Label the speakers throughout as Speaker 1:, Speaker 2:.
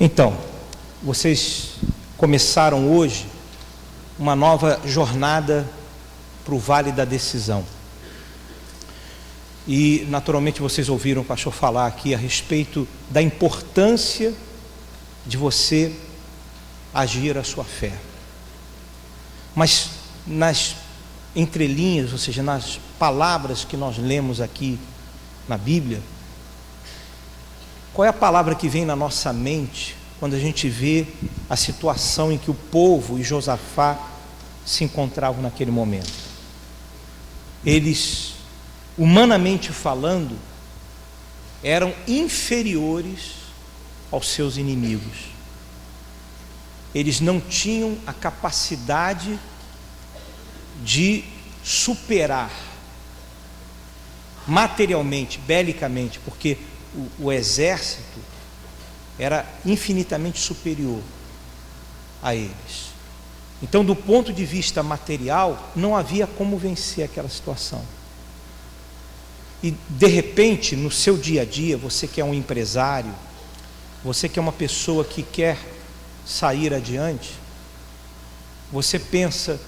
Speaker 1: Então, vocês começaram hoje uma nova jornada para o Vale da Decisão. E naturalmente vocês ouviram o pastor falar aqui a respeito da importância de você agir a sua fé. Mas nas entrelinhas, ou seja, nas palavras que nós lemos aqui na Bíblia, qual é a palavra que vem na nossa mente quando a gente vê a situação em que o povo e Josafá se encontravam naquele momento? Eles, humanamente falando, eram inferiores aos seus inimigos. Eles não tinham a capacidade de superar materialmente, belicamente, porque o exército era infinitamente superior a eles. Então, do ponto de vista material, não havia como vencer aquela situação. E de repente, no seu dia a dia, você que é um empresário, você que é uma pessoa que quer sair adiante, você pensa: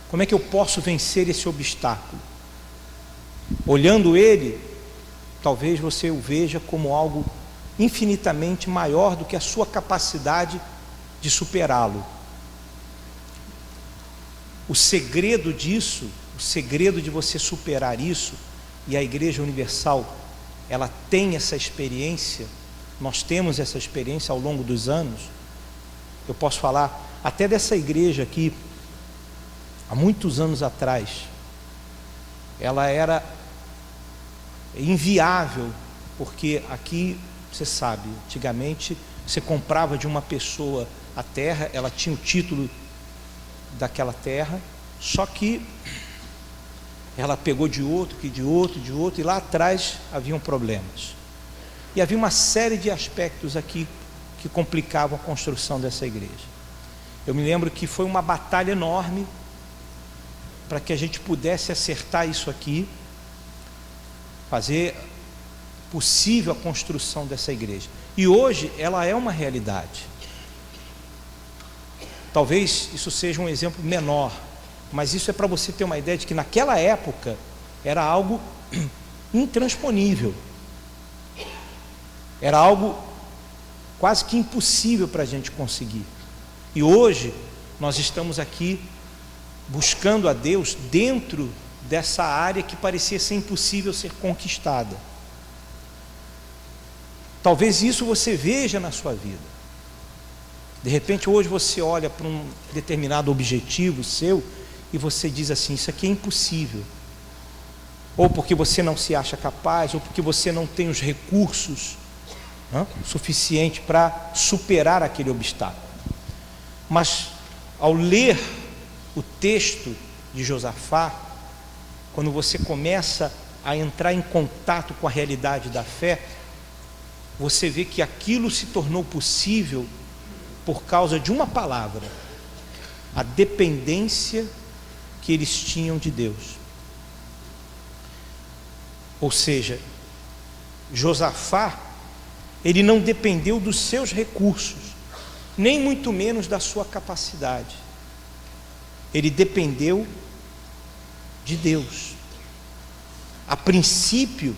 Speaker 1: como é que eu posso vencer esse obstáculo? Olhando ele, talvez você o veja como algo infinitamente maior do que a sua capacidade de superá-lo. O segredo disso, o segredo de você superar isso, e a Igreja Universal, ela tem essa experiência, nós temos essa experiência ao longo dos anos. Eu posso falar até dessa igreja aqui, há muitos anos atrás, ela era inviável, porque aqui, você sabe, antigamente você comprava de uma pessoa a terra, ela tinha o título daquela terra, só que ela pegou de outro, e lá atrás haviam problemas. E havia uma série de aspectos aqui que complicavam a construção dessa igreja. Eu me lembro que foi uma batalha enorme para que a gente pudesse acertar isso aqui, fazer possível a construção dessa igreja. E hoje ela é uma realidade. Talvez isso seja um exemplo menor, mas isso é para você ter uma ideia de que naquela época era algo intransponível. Era algo quase que impossível para a gente conseguir. E hoje nós estamos aqui buscando a Deus dentro dessa área que parecia ser impossível ser conquistada. Talvez isso você veja na sua vida. De repente hoje você olha para um determinado objetivo seu e você diz assim: isso aqui é impossível. Ou porque você não se acha capaz, ou porque você não tem os recursos suficiente para superar aquele obstáculo. Mas ao ler o texto de Josafá, quando você começa a entrar em contato com a realidade da fé, você vê que aquilo se tornou possível por causa de uma palavra: a dependência que eles tinham de Deus. Ou seja, Josafá, ele não dependeu dos seus recursos, nem muito menos da sua capacidade. Ele dependeu de Deus. A princípio,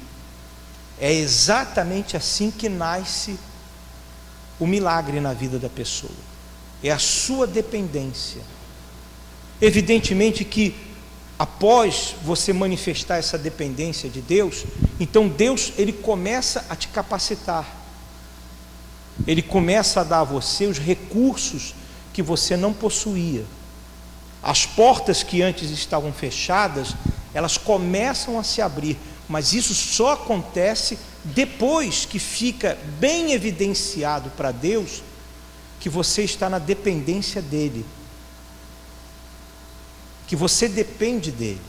Speaker 1: é exatamente assim que nasce o milagre na vida da pessoa. É a sua dependência. Evidentemente que após você manifestar essa dependência de Deus, então Deus, ele começa a te capacitar. Ele começa a dar a você os recursos que você não possuía. As portas que antes estavam fechadas, elas começam a se abrir, mas isso só acontece depois que fica bem evidenciado para Deus que você está na dependência dEle, que você depende dEle.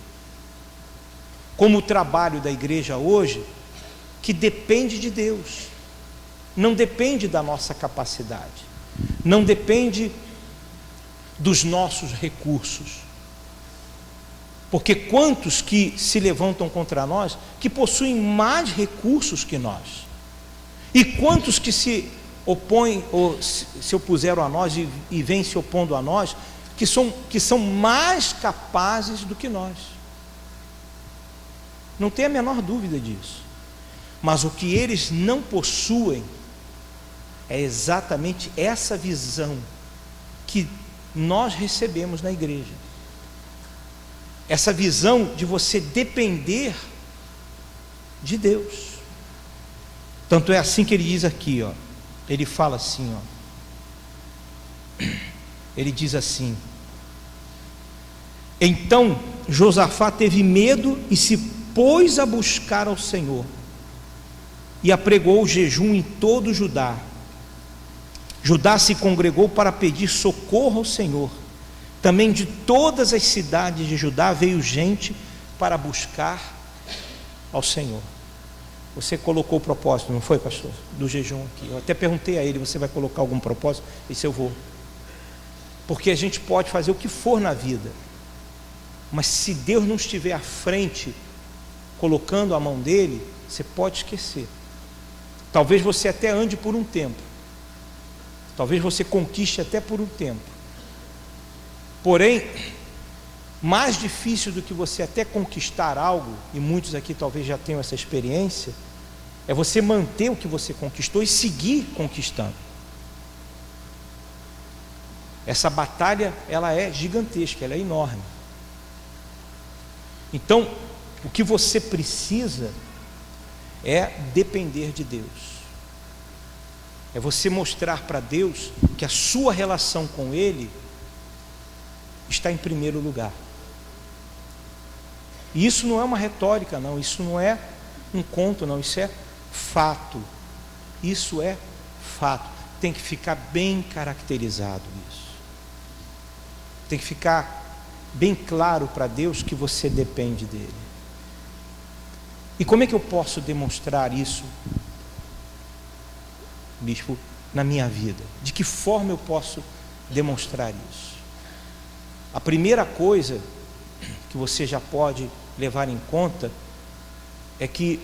Speaker 1: Como o trabalho da igreja hoje, que depende de Deus, não depende da nossa capacidade, não depende dos nossos recursos. Porque quantos que se levantam contra nós, que possuem mais recursos que nós, e quantos que se opõem, ou se opuseram a nós e vêm se opondo a nós, que são mais capazes do que nós. Não tem a menor dúvida disso. Mas o que eles não possuem é exatamente essa visão que nós recebemos na igreja. Essa visão de você depender de Deus. Tanto é assim que ele diz aqui, ó. Ele fala assim, ó. Ele diz assim: então Josafá teve medo e se pôs a buscar ao Senhor, e apregou o jejum em todo o Judá. Judá se congregou para pedir socorro ao Senhor. Também de todas as cidades de Judá veio gente para buscar ao Senhor. Você colocou o propósito, não foi, pastor? Do jejum aqui. Eu até perguntei a ele: você vai colocar algum propósito? Ele disse: eu vou. Porque a gente pode fazer o que for na vida, mas se Deus não estiver à frente, colocando a mão dele, você pode esquecer. Talvez você até ande por um tempo, talvez você conquiste até por um tempo, porém, mais difícil do que você até conquistar algo, e muitos aqui talvez já tenham essa experiência, é você manter o que você conquistou e seguir conquistando. Essa batalha, ela é gigantesca, ela é enorme. Então, o que você precisa é depender de Deus. É você mostrar para Deus que a sua relação com Ele está em primeiro lugar. E isso não é uma retórica, não. Isso não é um conto, não. Isso é fato. Isso é fato. Tem que ficar bem caracterizado isso. Tem que ficar bem claro para Deus que você depende dele. E como é que eu posso demonstrar isso, bispo, na minha vida? De que forma eu posso demonstrar isso? A primeira coisa que você já pode levar em conta é que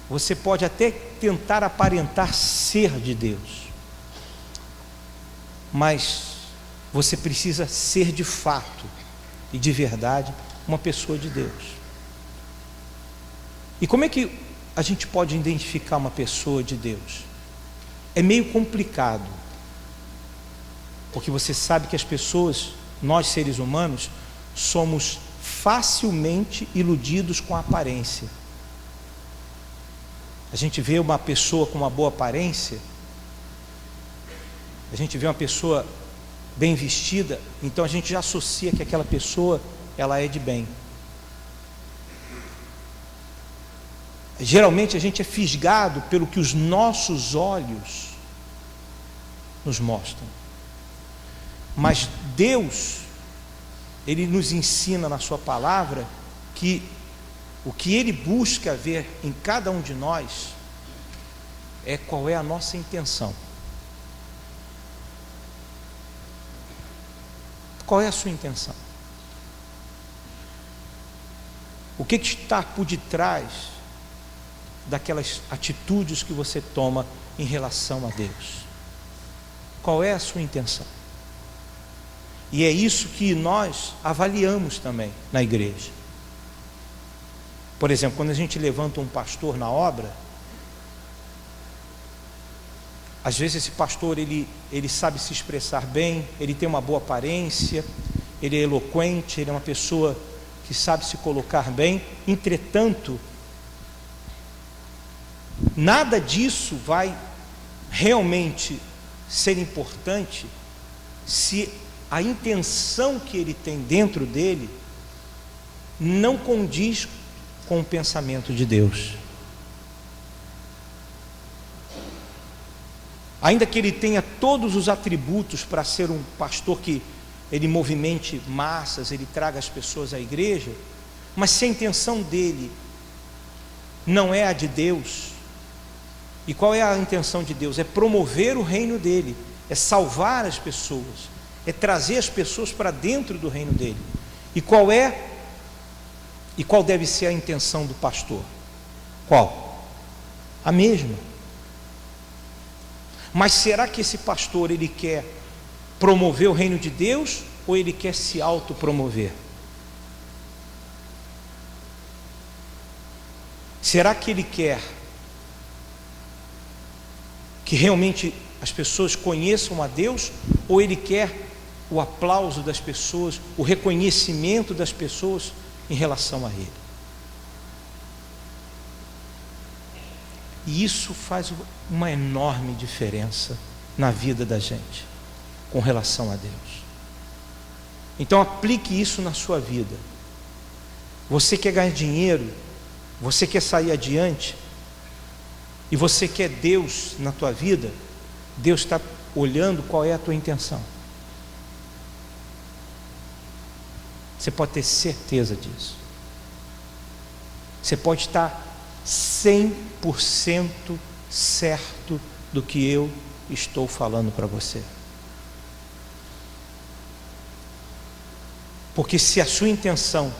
Speaker 1: você pode até tentar aparentar ser de Deus, mas você precisa ser de fato e de verdade uma pessoa de Deus. E como é que a gente pode identificar uma pessoa de Deus? É meio complicado, porque você sabe que as pessoas, nós seres humanos, somos facilmente iludidos com a aparência. A gente vê uma pessoa com uma boa aparência, a gente vê uma pessoa bem vestida, então a gente já associa que aquela pessoa, ela é de bem. Geralmente a gente é fisgado pelo que os nossos olhos nos mostram. Mas Deus, Ele nos ensina na sua palavra que o que Ele busca ver em cada um de nós é qual é a nossa intenção. Qual é a sua intenção? O que está por detrás daquelas atitudes que você toma em relação a Deus? Qual é a sua intenção? E é isso que nós avaliamos também na igreja. Por exemplo, quando a gente levanta um pastor na obra, às vezes esse pastor ele sabe se expressar bem, ele tem uma boa aparência, ele é eloquente, ele é uma pessoa que sabe se colocar bem. Entretanto, nada disso vai realmente ser importante se a intenção que ele tem dentro dele não condiz com o pensamento de Deus. Ainda que ele tenha todos os atributos para ser um pastor que ele movimente massas, ele traga as pessoas à igreja, mas se a intenção dele não é a de Deus, e qual é a intenção de Deus? É promover o reino dele, é salvar as pessoas, é trazer as pessoas para dentro do reino dele. E qual deve ser a intenção do pastor? Qual? A mesma. Mas será que esse pastor, ele quer promover o reino de Deus ou ele quer se autopromover? Será que ele quer que realmente as pessoas conheçam a Deus, ou ele quer o aplauso das pessoas, o reconhecimento das pessoas em relação a ele? E isso faz uma enorme diferença na vida da gente com relação a Deus. Então aplique isso na sua vida. Você quer ganhar dinheiro, você quer sair adiante, e você quer Deus na tua vida, Deus está olhando qual é a tua intenção. Você pode ter certeza disso. Você pode estar 100% certo do que eu estou falando para você. Porque se a sua intenção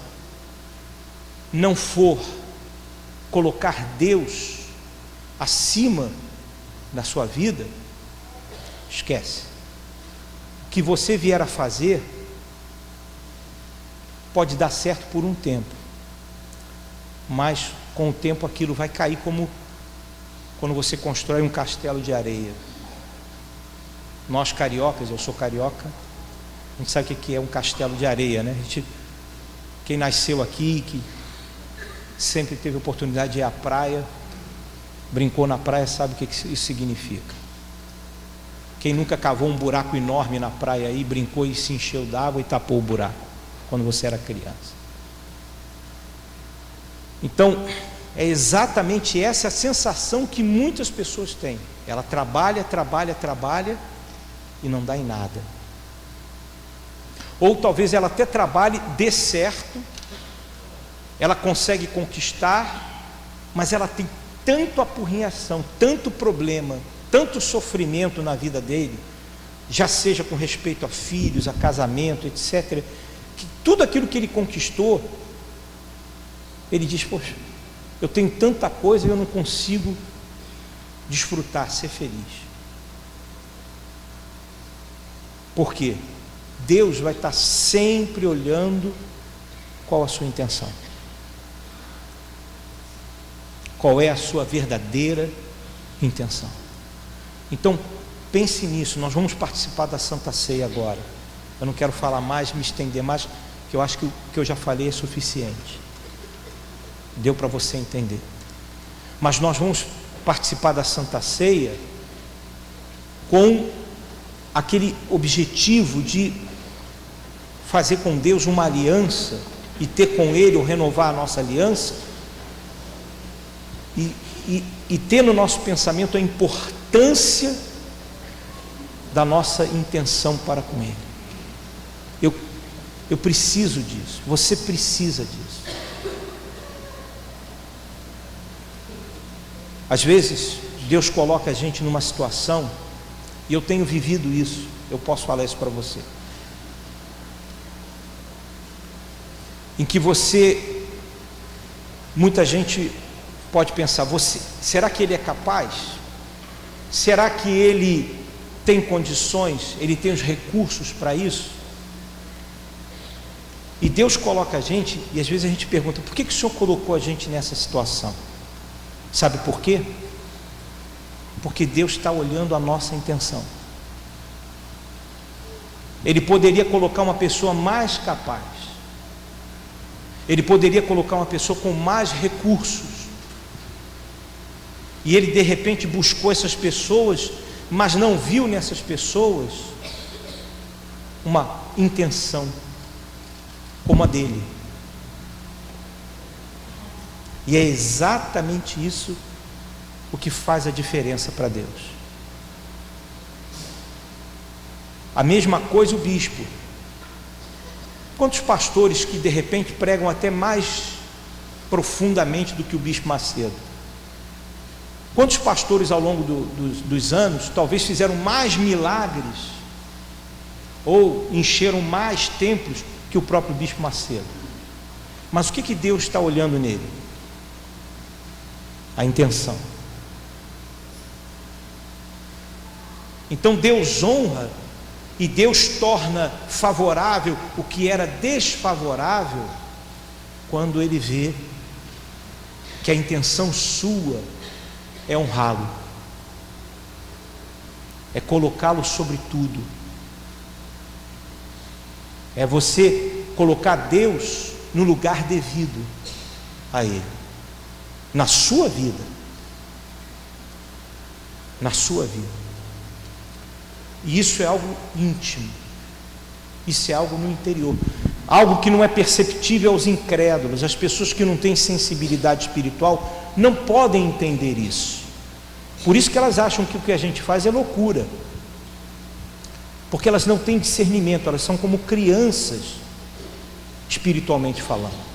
Speaker 1: não for colocar Deus acima da sua vida, esquece. O que você vier a fazer pode dar certo por um tempo, mas com o tempo aquilo vai cair, como quando você constrói um castelo de areia. Nós cariocas, eu sou carioca, a gente sabe o que é um castelo de areia, né? Quem nasceu aqui, que sempre teve oportunidade de ir à praia, brincou na praia, sabe o que isso significa. Quem nunca cavou um buraco enorme na praia aí, brincou e se encheu d'água e tapou o buraco quando você era criança. Então é exatamente essa a sensação que muitas pessoas têm. Ela trabalha e não dá em nada. Ou talvez ela até trabalhe, dê certo, ela consegue conquistar, mas ela tem tanto apurrinhação, tanto problema, tanto sofrimento na vida dele, já seja com respeito a filhos, a casamento, etc., que tudo aquilo que ele conquistou, ele diz: poxa, eu tenho tanta coisa e eu não consigo desfrutar, ser feliz. Por quê? Deus vai estar sempre olhando qual a sua intenção, qual é a sua verdadeira intenção. Então pense nisso. Nós vamos participar da Santa Ceia agora. Eu não quero falar mais, me estender mais, que eu acho que o que eu já falei é suficiente, deu para você entender. Mas nós vamos participar da Santa Ceia com aquele objetivo de fazer com Deus uma aliança e ter com Ele, ou renovar a nossa aliança, e ter no nosso pensamento a importância da nossa intenção para com Ele. Eu preciso disso, você precisa disso. Às vezes Deus coloca a gente numa situação, e eu tenho vivido isso, eu posso falar isso para você, em que muita gente pode pensar: será que ele é capaz? Será que ele tem condições? Ele tem os recursos para isso? E Deus coloca a gente, e às vezes a gente pergunta: por que o Senhor colocou a gente nessa situação? Sabe por quê? Porque Deus está olhando a nossa intenção. Ele poderia colocar uma pessoa mais capaz, Ele poderia colocar uma pessoa com mais recursos, e Ele de repente buscou essas pessoas, mas não viu nessas pessoas uma intenção como a dele. E é exatamente isso o que faz a diferença para Deus. A mesma coisa o bispo. Quantos pastores que de repente pregam até mais profundamente do que o bispo Macedo? Quantos pastores ao longo dos anos talvez fizeram mais milagres ou encheram mais templos que o próprio bispo Macedo? Mas o que Deus está olhando nele? A intenção. Então Deus honra e Deus torna favorável o que era desfavorável, quando Ele vê que a intenção sua é honrá-lo, é colocá-lo sobre tudo, é você colocar Deus no lugar devido a Ele, na sua vida, na sua vida. E isso é algo íntimo, isso é algo no interior, algo que não é perceptível aos incrédulos. As pessoas que não têm sensibilidade espiritual não podem entender isso. Por isso que elas acham que o que a gente faz é loucura, porque elas não têm discernimento, elas são como crianças, espiritualmente falando.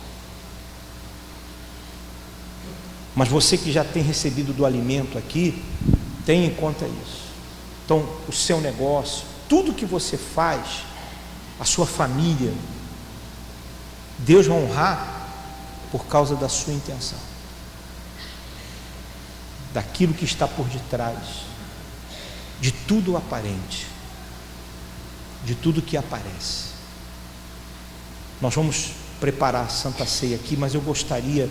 Speaker 1: Mas você que já tem recebido do alimento aqui, tenha em conta isso. Então, o seu negócio, tudo que você faz, a sua família, Deus vai honrar por causa da sua intenção, daquilo que está por detrás, de tudo aparente, de tudo que aparece. Nós vamos preparar a Santa Ceia aqui, mas eu gostaria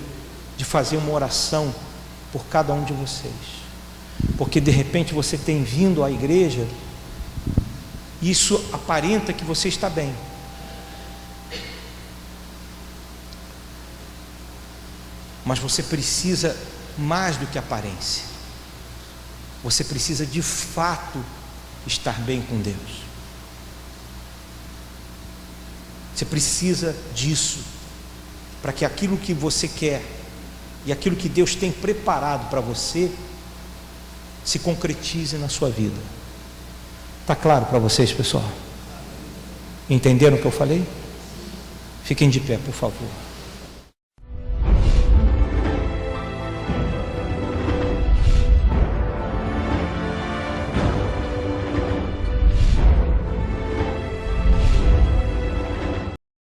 Speaker 1: de fazer uma oração por cada um de vocês, porque de repente você tem vindo à igreja e isso aparenta que você está bem, mas você precisa mais do que aparência, você precisa de fato estar bem com Deus. Você precisa disso, para que aquilo que você quer e aquilo que Deus tem preparado para você se concretize na sua vida. Está claro para vocês, pessoal? Entenderam o que eu falei? Fiquem de pé, por favor.